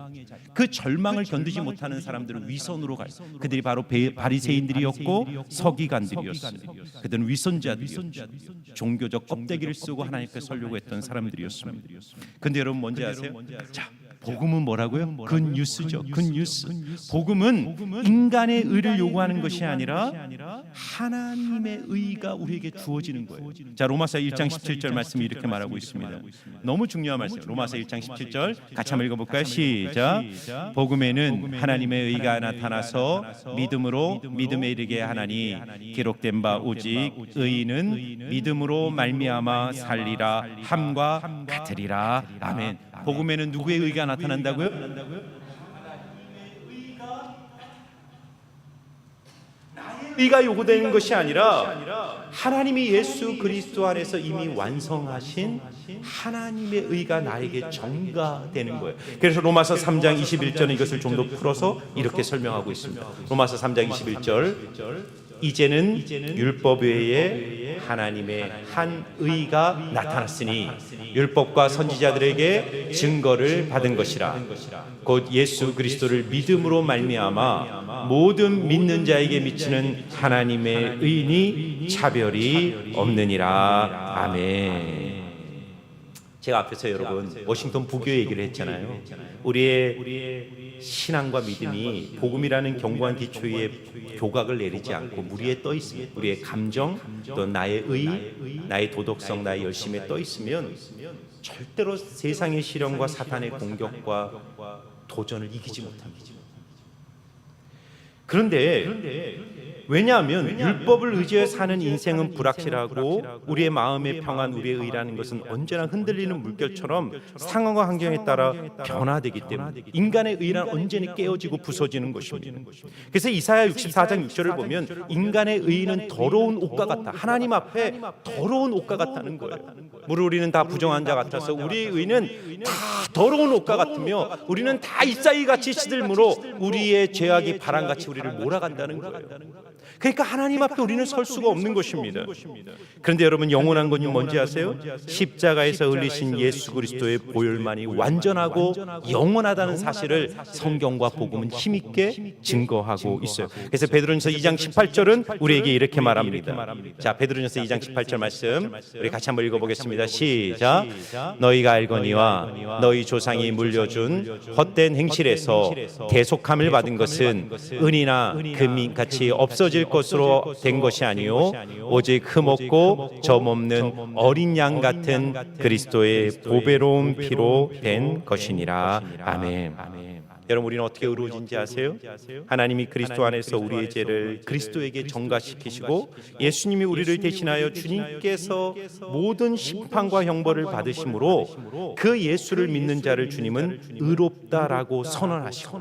그 절망을 견디지 못하는 사람들은 위선으로 가요. 그들이 바로 바리새인들이었고 서기관들이었어요. 그들은 위선자들이었죠. 종교적 껍데기를 쓰고 하나님 앞에 서려고 했던 사람들이었습니다. 근데 여러분 뭔지 아세요? 자, 복음은 뭐라고요? 굿뉴스죠. 굿뉴스. 복음은 인간의 의를 요구하는 것이 아니라 하나님의 의가 우리에게 주어지는 거예요. 자, 로마서 1장 17절 말씀이 이렇게 말하고 있습니다. 너무 중요한 말씀. 로마서 1장 17절 같이 한번 읽어볼까요? 시작. 복음에는 하나님의 의가 나타나서 믿음으로 믿음에 이르게 하나니 기록된 바 오직 의인은 믿음으로 말미암아 살리라 함과 같으리라. 아멘. 복음에는 누구의 의가 나타난다고요? 의가 요구되는 것이 아니라 하나님이 예수 그리스도 안에서 이미 완성하신 하나님의 의가 나에게 전가되는 거예요. 그래서 로마서 3장 21절은 이것을 좀 더 풀어서 이렇게 설명하고 있습니다. 로마서 3장 21절 이제는 율법 외에 하나님의 한 의가 나타났으니 율법과 선지자들에게 증거를 받은 것이라. 곧 예수 그리스도를 믿음으로 말미암아 모든 믿는 자에게 미치는 하나님의 의인이 차별이 없느니라. 아멘. 제가 앞에서 여러분 워싱턴 부교 얘기를 했잖아요. 우리의 신앙과 믿음이 복음이라는 견고한 기초 위에 교각을 내리지 않고 물 위에 떠 있으면, 우리의 감정, 또 나의 의, 나의 도덕성, 나의 열심에 떠 있으면 절대로 세상의 시련과 사탄의 공격과 도전을 이기지 못합니다. 그런데 왜냐하면 율법을 의지해 사는 인생은 불확실하고 우리의 마음의 평안, 우리의 의라는 것은 언제나 흔들리는 물결처럼 상황과 환경에 따라 변화되기 때문에 인간의 의란 언제나 깨어지고 부서지는 것입니다. 그래서 이사야 64장 6절을 보면 인간의 의는 더러운 옷과 같다. 하나님 앞에 더러운 옷과 같다는 거예요. 물론 우리는 다 부정한 자 같아서 우리의 의는 다 더러운 옷과 같으며 우리는 다 잎사귀같이 시들므로 우리의 죄악이 바람같이 우리를 몰아간다는 거예요. 그러니까 하나님 앞에 우리는 설 수가 없는 것입니다. 그런데 여러분, 영원한 것이 뭔지 아세요? 십자가에서 흘리신 예수 그리스도의 보혈만이 완전하고 영원하다는 사실을 성경과 복음은 힘있게 증거하고 있어요. 그래서 베드로전서 2장 18절은 우리에게 이렇게 말합니다. 자, 베드로전서 2장 18절 말씀 우리 같이 한번 읽어보겠습니다. 시작. 너희가 알거니와 너희 조상이 물려준 헛된 행실에서 대속함을 받은 것은 은이나 금이 같이 없어질 것으로 된 것이 아니요 오직 흠없고 점없는 어린 양 같은 그리스도의 보배로운 피로 된 것이니라. 아멘. 여러분, 우리는 어떻게 의로워진지 아세요? 하나님이 그리스도 안에서 우리의 죄를 그리스도에게 전가시키시고 예수님이 우리를 대신하여 주님께서 모든 심판과 형벌을 받으심으로 그 예수를 믿는 자를 주님은 의롭다라고 선언하시고,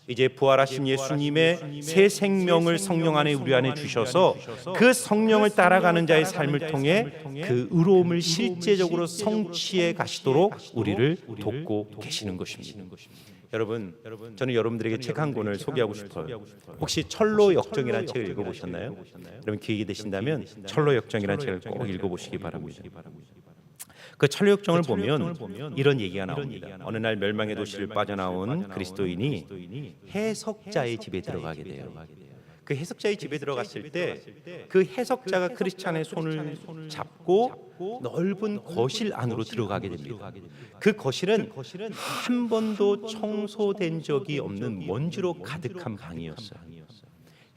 이제 부활하신 예수님의 새 생명을 성령 안에 우리 안에 주셔서 그 성령을 따라가는 자의 삶을 통해 그 의로움을 실제적으로 성취해 가시도록 우리를 돕고 계시는 것입니다. 여러분, 저는 여러분들에게 책 한 권을 소개하고 싶어요. 혹시 철로 역정이라는 책을 읽어보셨나요? 여러분, 기회가 되신다면 철로 역정이라는 책을 꼭 읽어보시기 바랍니다. 그 철로 역정을 보면 이런 얘기가 나옵니다. 어느 날 멸망의 도시를 빠져나온 그리스도인이 해석자의 집에 들어가게 돼요. 그 해석자의 집에 들어갔을 때 그 해석자가 크리스찬의 손을 잡고 넓은 거실 안으로 들어가게 됩니다. 그 거실은 한 번도 청소된 적이 없는 먼지로 가득한 방이었어요.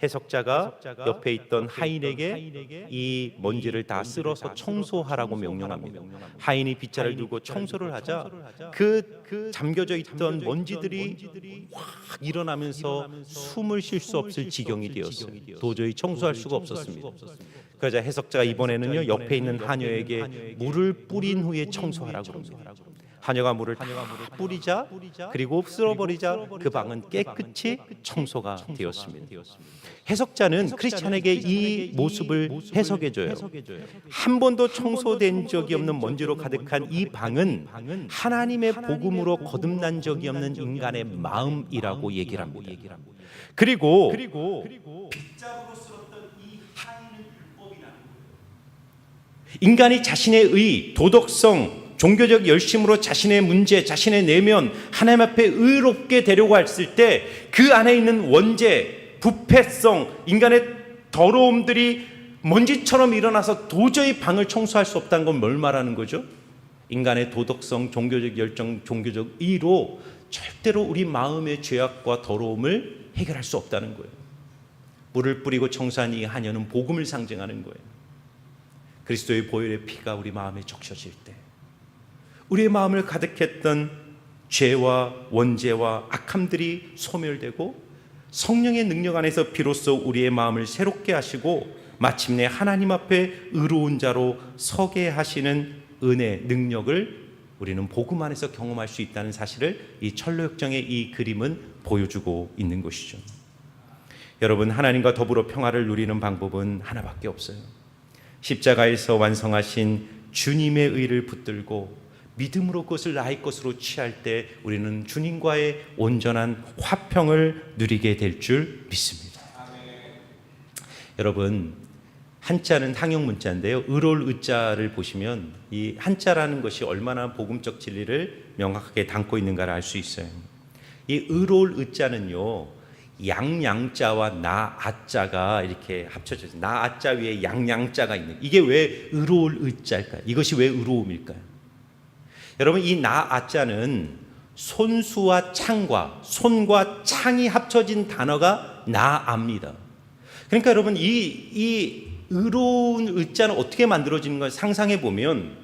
해석자가 옆에 있던 하인에게 이 먼지를 다 쓸어서 청소하라고 명령합니다. 하인이 빗자를 들고 청소를 하자 그 잠겨져 있던 먼지들이 확 일어나면서 숨을 쉴 수 없을 지경이 되었어요. 도저히 청소할 수가 없었습니다. 그러자 해석자가 이번에는요, 옆에 있는 하녀에게 물을 뿌린 후에 청소하라고 합니다. 하녀가 물을 다 뿌리자, 그리고 쓸어버리자 그 방은 깨끗이 청소가 되었습니다. 해석자는 크리스찬에게 이 모습을 해석해줘요. 한 번도 청소된 적이 없는 먼지로 가득한 이 방은 하나님의 복음으로 거듭난 적이 없는 인간의 마음이라고 얘기를 합니다. 그리고 빗자루로 쓸었던 이 하인은 율법이라는 거예요. 인간이 자신의 의, 도덕성, 종교적 열심으로 자신의 문제, 자신의 내면 하나님 앞에 의롭게 되려고 했을 때 그 안에 있는 원죄, 부패성, 인간의 더러움들이 먼지처럼 일어나서 도저히 방을 청소할 수 없다는 건 뭘 말하는 거죠? 인간의 도덕성, 종교적 열정, 종교적 의로 절대로 우리 마음의 죄악과 더러움을 해결할 수 없다는 거예요. 물을 뿌리고 청소한 이 하녀는 복음을 상징하는 거예요. 그리스도의 보혈의 피가 우리 마음에 적셔질 때 우리의 마음을 가득했던 죄와 원죄와 악함들이 소멸되고 성령의 능력 안에서 비로소 우리의 마음을 새롭게 하시고 마침내 하나님 앞에 의로운 자로 서게 하시는 은혜, 능력을 우리는 복음 안에서 경험할 수 있다는 사실을 이 철로역정의 이 그림은 보여주고 있는 것이죠. 여러분, 하나님과 더불어 평화를 누리는 방법은 하나밖에 없어요. 십자가에서 완성하신 주님의 의를 붙들고 믿음으로 그것을 나의 것으로 취할 때 우리는 주님과의 온전한 화평을 누리게 될 줄 믿습니다. 여러분, 한자는 상형 문자인데요. 의로울 의자를 보시면 이 한자라는 것이 얼마나 복음적 진리를 명확하게 담고 있는가를 알 수 있어요. 이 의로울 의자는요, 양양자와 나아자가 이렇게 합쳐져 있어요. 나아자 위에 양양자가 있는, 이게 왜 의로울 의자일까요? 이것이 왜 의로움일까요? 여러분, 이 나아자는 손수와 창과 손과 창이 합쳐진 단어가 나아입니다. 그러니까 여러분, 이 의로운 의자는 어떻게 만들어지는 걸 상상해 보면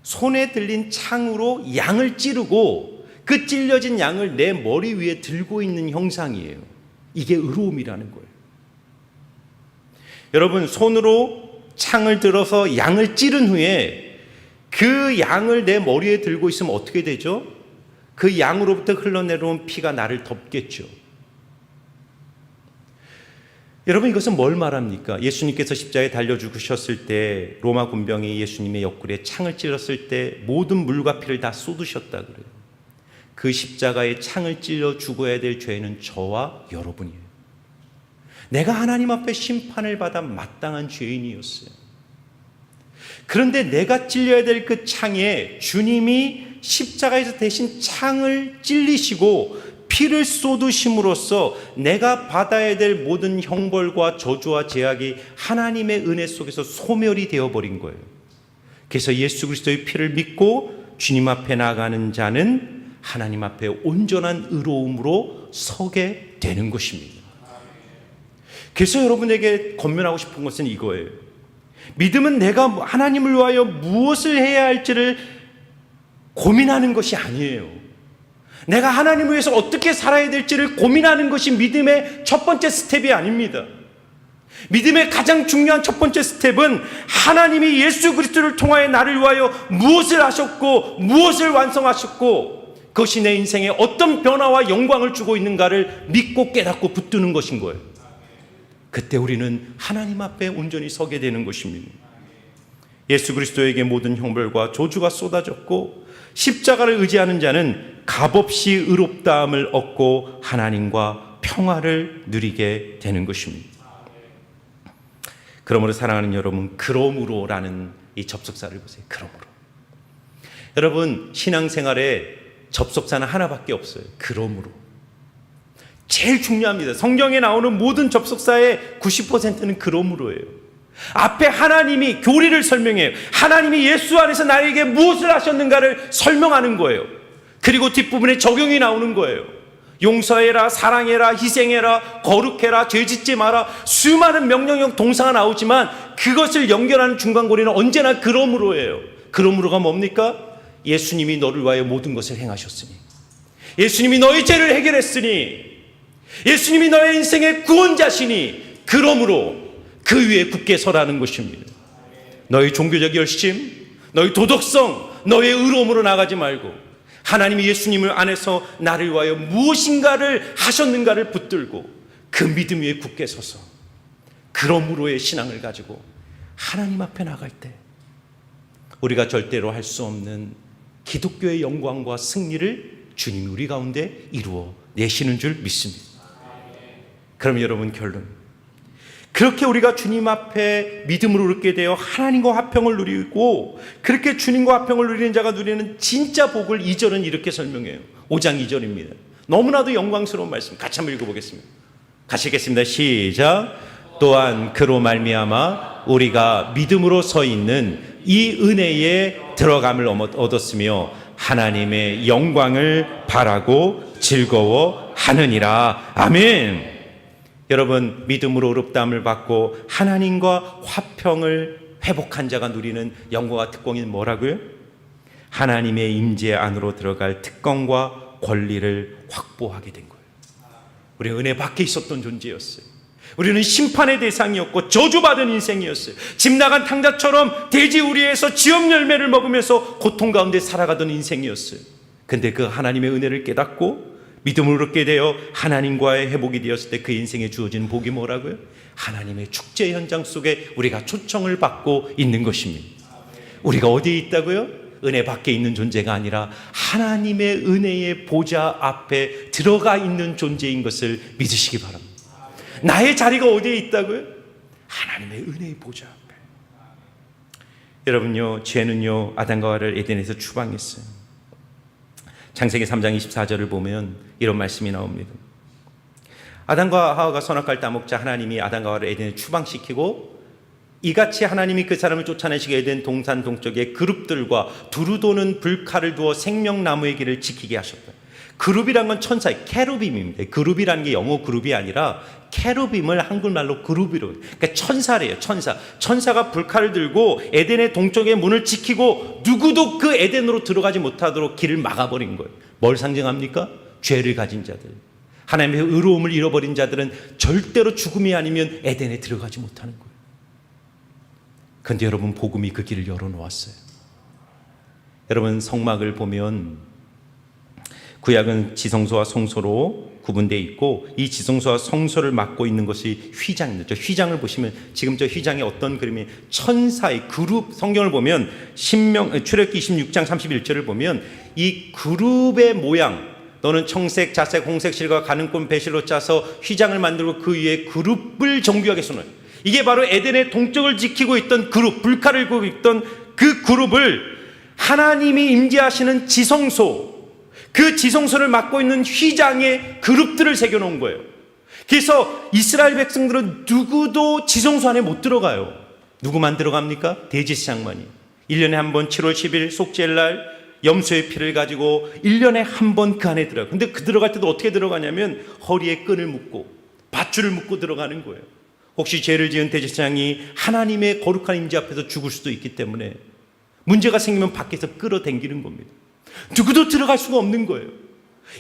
손에 들린 창으로 양을 찌르고 그 찔려진 양을 내 머리 위에 들고 있는 형상이에요. 이게 의로움이라는 거예요. 여러분, 손으로 창을 들어서 양을 찌른 후에 그 양을 내 머리에 들고 있으면 어떻게 되죠? 그 양으로부터 흘러내려온 피가 나를 덮겠죠. 여러분, 이것은 뭘 말합니까? 예수님께서 십자가에 달려 죽으셨을 때 로마 군병이 예수님의 옆구리에 창을 찔렀을 때 모든 물과 피를 다 쏟으셨다 그래요. 그 십자가에 창을 찔러 죽어야 될 죄는 저와 여러분이에요. 내가 하나님 앞에 심판을 받아 마땅한 죄인이었어요. 그런데 내가 찔려야 될 그 창에 주님이 십자가에서 대신 창을 찔리시고 피를 쏟으심으로써 내가 받아야 될 모든 형벌과 저주와 제약이 하나님의 은혜 속에서 소멸이 되어버린 거예요. 그래서 예수 그리스도의 피를 믿고 주님 앞에 나가는 자는 하나님 앞에 온전한 의로움으로 서게 되는 것입니다. 그래서 여러분에게 권면하고 싶은 것은 이거예요. 믿음은 내가 하나님을 위하여 무엇을 해야 할지를 고민하는 것이 아니에요. 내가 하나님을 위해서 어떻게 살아야 될지를 고민하는 것이 믿음의 첫 번째 스텝이 아닙니다. 믿음의 가장 중요한 첫 번째 스텝은 하나님이 예수 그리스도를 통하여 나를 위하여 무엇을 하셨고 무엇을 완성하셨고 그것이 내 인생에 어떤 변화와 영광을 주고 있는가를 믿고 깨닫고 붙드는 것인 거예요. 그때 우리는 하나님 앞에 온전히 서게 되는 것입니다. 예수 그리스도에게 모든 형벌과 조주가 쏟아졌고 십자가를 의지하는 자는 값없이 의롭다함을 얻고 하나님과 평화를 누리게 되는 것입니다. 그러므로 사랑하는 여러분, 그러므로라는 이 접속사를 보세요. 그러므로. 여러분, 신앙생활에 접속사는 하나밖에 없어요. 그러므로. 제일 중요합니다. 성경에 나오는 모든 접속사의 90%는 그러므로예요. 앞에 하나님이 교리를 설명해요. 하나님이 예수 안에서 나에게 무엇을 하셨는가를 설명하는 거예요. 그리고 뒷부분에 적용이 나오는 거예요. 용서해라, 사랑해라, 희생해라, 거룩해라, 죄짓지 마라, 수많은 명령형 동사가 나오지만 그것을 연결하는 중간고리는 언제나 그러므로예요. 그러므로가 뭡니까? 예수님이 너를 위하여 모든 것을 행하셨으니, 예수님이 너의 죄를 해결했으니, 예수님이 너의 인생의 구원자시니, 그러므로 그 위에 굳게 서라는 것입니다. 너의 종교적 열심, 너의 도덕성, 너의 의로움으로 나가지 말고 하나님이 예수님을 안에서 나를 위하여 무엇인가를 하셨는가를 붙들고 그 믿음 위에 굳게 서서 그러므로의 신앙을 가지고 하나님 앞에 나갈 때 우리가 절대로 할 수 없는 기독교의 영광과 승리를 주님이 우리 가운데 이루어 내시는 줄 믿습니다. 그럼 여러분, 결론, 그렇게 우리가 주님 앞에 믿음으로 얻게 되어 하나님과 화평을 누리고 그렇게 주님과 화평을 누리는 자가 누리는 진짜 복을 2절은 이렇게 설명해요. 5장 2절입니다. 너무나도 영광스러운 말씀, 같이 한번 읽어보겠습니다. 같이 읽겠습니다. 시작. 또한 그로 말미암아 우리가 믿음으로 서 있는 이 은혜에 들어감을 얻었으며 하나님의 영광을 바라고 즐거워하느니라. 아멘. 여러분, 믿음으로 의롭다함을 받고 하나님과 화평을 회복한 자가 누리는 영광과 특권이 뭐라고요? 하나님의 임재 안으로 들어갈 특권과 권리를 확보하게 된 거예요. 우리는 은혜 밖에 있었던 존재였어요. 우리는 심판의 대상이었고 저주받은 인생이었어요. 집 나간 탕자처럼 돼지우리에서 지업 열매를 먹으면서 고통 가운데 살아가던 인생이었어요. 근데 그 하나님의 은혜를 깨닫고 믿음을 얻게 되어 하나님과의 회복이 되었을 때 그 인생에 주어진 복이 뭐라고요? 하나님의 축제 현장 속에 우리가 초청을 받고 있는 것입니다. 우리가 어디에 있다고요? 은혜 밖에 있는 존재가 아니라 하나님의 은혜의 보좌 앞에 들어가 있는 존재인 것을 믿으시기 바랍니다. 나의 자리가 어디에 있다고요? 하나님의 은혜의 보좌 앞에. 여러분요, 죄는요 아담과 하와를 에덴에서 추방했어요. 창세기 3장 24절을 보면 이런 말씀이 나옵니다. 아담과 하와가 선악과를 따먹자 하나님이 아담과 하와를 에덴에 추방시키고 이같이 하나님이 그 사람을 쫓아내시게 에덴 동산 동쪽에 그룹들과 두루 도는 불칼을 두어 생명나무의 길을 지키게 하셨다. 그룹이란 건 천사의 케루빔입니다. 그룹이라는 게 영어 그룹이 아니라 케루빔을 한글말로 그룹이로, 그러니까 천사래요. 천사가 불칼을 들고 에덴의 동쪽의 문을 지키고 누구도 그 에덴으로 들어가지 못하도록 길을 막아버린 거예요. 뭘 상징합니까? 죄를 가진 자들, 하나님의 의로움을 잃어버린 자들은 절대로 죽음이 아니면 에덴에 들어가지 못하는 거예요. 그런데 여러분, 복음이 그 길을 열어놓았어요. 여러분, 성막을 보면 구약은 지성소와 성소로 구분되어 있고 이 지성소와 성소를 맡고 있는 것이 휘장입니다. 휘장을 보시면 지금 저 휘장에 어떤 그림이 천사의 그룹, 성경을 보면 출애굽기 26장 31절을 보면 이 그룹의 모양, 너는 청색, 자색, 홍색 실과 가는꽃 배실로 짜서 휘장을 만들고 그 위에 그룹을 정교하게 쏘는, 이게 바로 에덴의 동쪽을 지키고 있던 그룹, 불칼을 끄고 있던 그 그룹을 하나님이 임재하시는 지성소, 그 지성소를 맡고 있는 휘장에 그룹들을 새겨놓은 거예요. 그래서 이스라엘 백성들은 누구도 지성소 안에 못 들어가요. 누구만 들어갑니까? 대제사장만이. 1년에 한 번 7월 10일 속죄날 염소의 피를 가지고 1년에 한 번 그 안에 들어가요. 근데 그 들어갈 때도 어떻게 들어가냐면 허리에 끈을 묶고 밧줄을 묶고 들어가는 거예요. 혹시 죄를 지은 대제사장이 하나님의 거룩한 임재 앞에서 죽을 수도 있기 때문에 문제가 생기면 밖에서 끌어당기는 겁니다. 누구도 들어갈 수가 없는 거예요.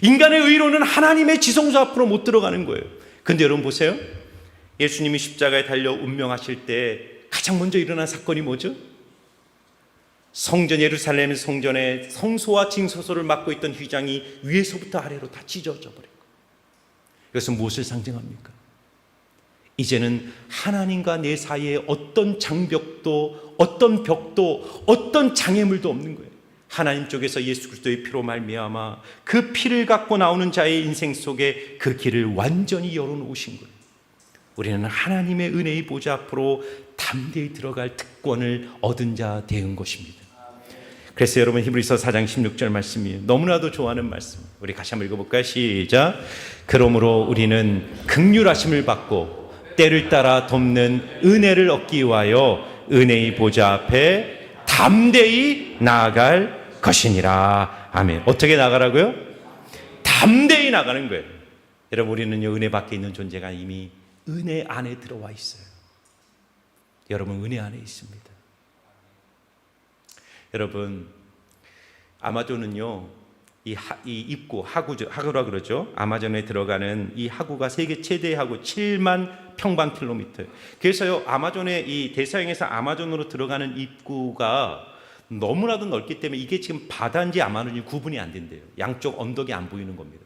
인간의 의로는 하나님의 지성소 앞으로 못 들어가는 거예요. 근데 여러분 보세요. 예수님이 십자가에 달려 운명하실 때 가장 먼저 일어난 사건이 뭐죠? 성전, 예루살렘 성전의 성소와 징소소를 맡고 있던 휘장이 위에서부터 아래로 다 찢어져 버린 거예요. 이것은 무엇을 상징합니까? 이제는 하나님과 내 사이에 어떤 장벽도, 어떤 벽도, 어떤 장애물도 없는 거예요. 하나님 쪽에서 예수 그리스도의 피로 말미암아 그 피를 갖고 나오는 자의 인생 속에 그 길을 완전히 열어놓으신 거예요. 우리는 하나님의 은혜의 보좌 앞으로 담대히 들어갈 특권을 얻은 자 되는 것입니다. 그래서 여러분, 히브리서 4장 16절 말씀이 너무나도 좋아하는 말씀, 우리 같이 한번 읽어볼까요? 시작. 그러므로 우리는 긍휼하심을 받고 때를 따라 돕는 은혜를 얻기 위하여 은혜의 보좌 앞에 담대히 나아갈 것이니라. 아멘. 어떻게 나가라고요? 담대히 나가는 거예요. 여러분, 우리는요, 은혜 밖에 있는 존재가 이미 은혜 안에 들어와 있어요. 여러분, 은혜 안에 있습니다. 여러분, 아마존은요, 이 입구, 하구라 그러죠. 아마존에 들어가는 이 하구가 세계 최대의 하구 7만 평방킬로미터. 그래서요, 아마존의 이 대서양에서 아마존으로 들어가는 입구가 너무나도 넓기 때문에 이게 지금 바다인지 아마존인지 구분이 안 된대요. 양쪽 언덕이 안 보이는 겁니다.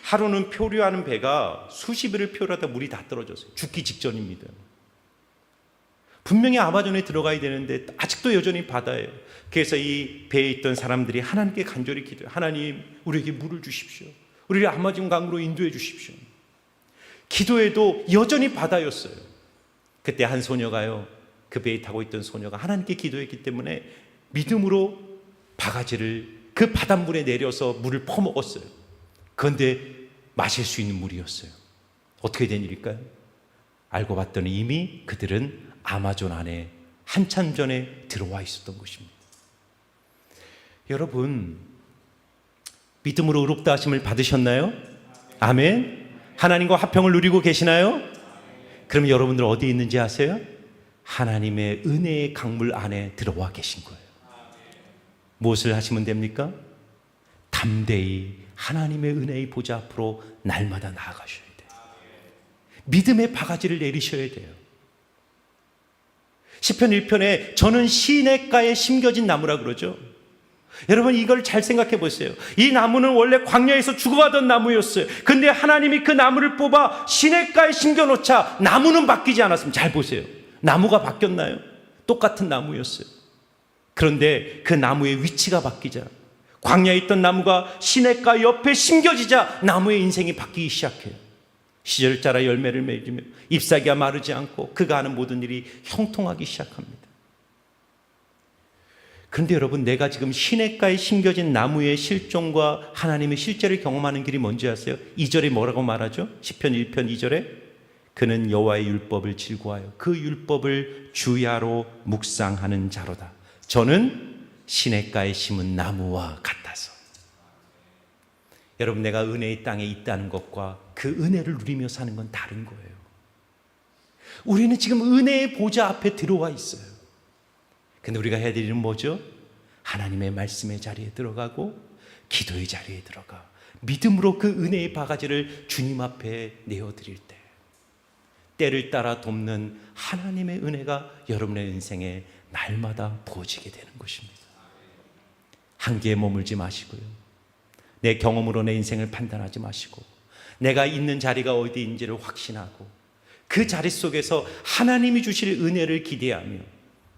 하루는 표류하는 배가 수십 일을 표류하다 물이 다 떨어졌어요. 죽기 직전입니다. 분명히 아마존에 들어가야 되는데 아직도 여전히 바다예요. 그래서 이 배에 있던 사람들이 하나님께 간절히 기도해요. 하나님, 우리에게 물을 주십시오. 우리를 아마존 강으로 인도해 주십시오. 기도해도 여전히 바다였어요. 그때 한 소녀가요, 그 배에 타고 있던 소녀가 하나님께 기도했기 때문에 믿음으로 바가지를 그 바닷물에 내려서 물을 퍼먹었어요. 그런데 마실 수 있는 물이었어요. 어떻게 된 일일까요? 알고 봤더니 이미 그들은 아마존 안에 한참 전에 들어와 있었던 것입니다. 여러분, 믿음으로 의롭다 하심을 받으셨나요? 아멘. 하나님과 화평을 누리고 계시나요? 그럼 여러분들 어디에 있는지 아세요? 하나님의 은혜의 강물 안에 들어와 계신 거예요. 무엇을 하시면 됩니까? 담대히 하나님의 은혜의 보좌 앞으로 날마다 나아가셔야 돼요. 믿음의 바가지를 내리셔야 돼요. 시편 1편에 저는 시냇가에 심겨진 나무라 그러죠. 여러분, 이걸 잘 생각해 보세요. 이 나무는 원래 광야에서 죽어가던 나무였어요. 근데 하나님이 그 나무를 뽑아 시냇가에 심겨놓자 나무는 바뀌지 않았습니다. 잘 보세요. 나무가 바뀌었나요? 똑같은 나무였어요. 그런데 그 나무의 위치가 바뀌자, 광야에 있던 나무가 시냇가 옆에 심겨지자 나무의 인생이 바뀌기 시작해요. 시절 자라 열매를 맺으며 잎사귀가 마르지 않고 그가 하는 모든 일이 형통하기 시작합니다. 그런데 여러분, 내가 지금 시냇가에 심겨진 나무의 실종과 하나님의 실제를 경험하는 길이 뭔지 아세요? 2절에 뭐라고 말하죠? 시편 1편 2절에 그는 여호와의 율법을 즐거워하여 그 율법을 주야로 묵상하는 자로다. 저는 시냇가에 심은 나무와 같아서. 여러분, 내가 은혜의 땅에 있다는 것과 그 은혜를 누리며 사는 건 다른 거예요. 우리는 지금 은혜의 보좌 앞에 들어와 있어요. 근데 우리가 해야 될 일은 뭐죠? 하나님의 말씀의 자리에 들어가고 기도의 자리에 들어가 믿음으로 그 은혜의 바가지를 주님 앞에 내어드릴 때, 때를 따라 돕는 하나님의 은혜가 여러분의 인생에 날마다 부어지게 되는 것입니다. 한계에 머물지 마시고요, 내 경험으로 내 인생을 판단하지 마시고 내가 있는 자리가 어디인지를 확신하고 그 자리 속에서 하나님이 주실 은혜를 기대하며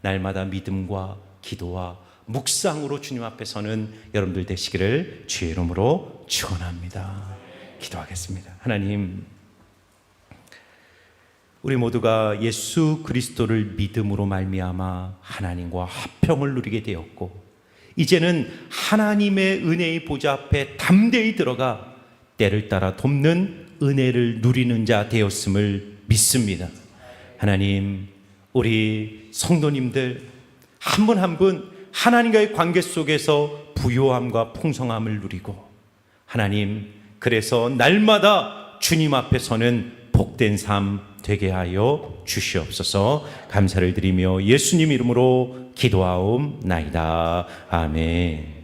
날마다 믿음과 기도와 묵상으로 주님 앞에 서는 여러분들 되시기를 주의 이름으로 축원합니다. 기도하겠습니다. 하나님, 우리 모두가 예수 그리스도를 믿음으로 말미암아 하나님과 화평을 누리게 되었고, 이제는 하나님의 은혜의 보좌 앞에 담대히 들어가 때를 따라 돕는 은혜를 누리는 자 되었음을 믿습니다. 하나님, 우리 성도님들 한 분 한 분 하나님과의 관계 속에서 부요함과 풍성함을 누리고, 하나님, 그래서 날마다 주님 앞에 서는 복된 삶 되게 하여 주시옵소서. 감사를 드리며 예수님 이름으로 기도하옵나이다. 아멘.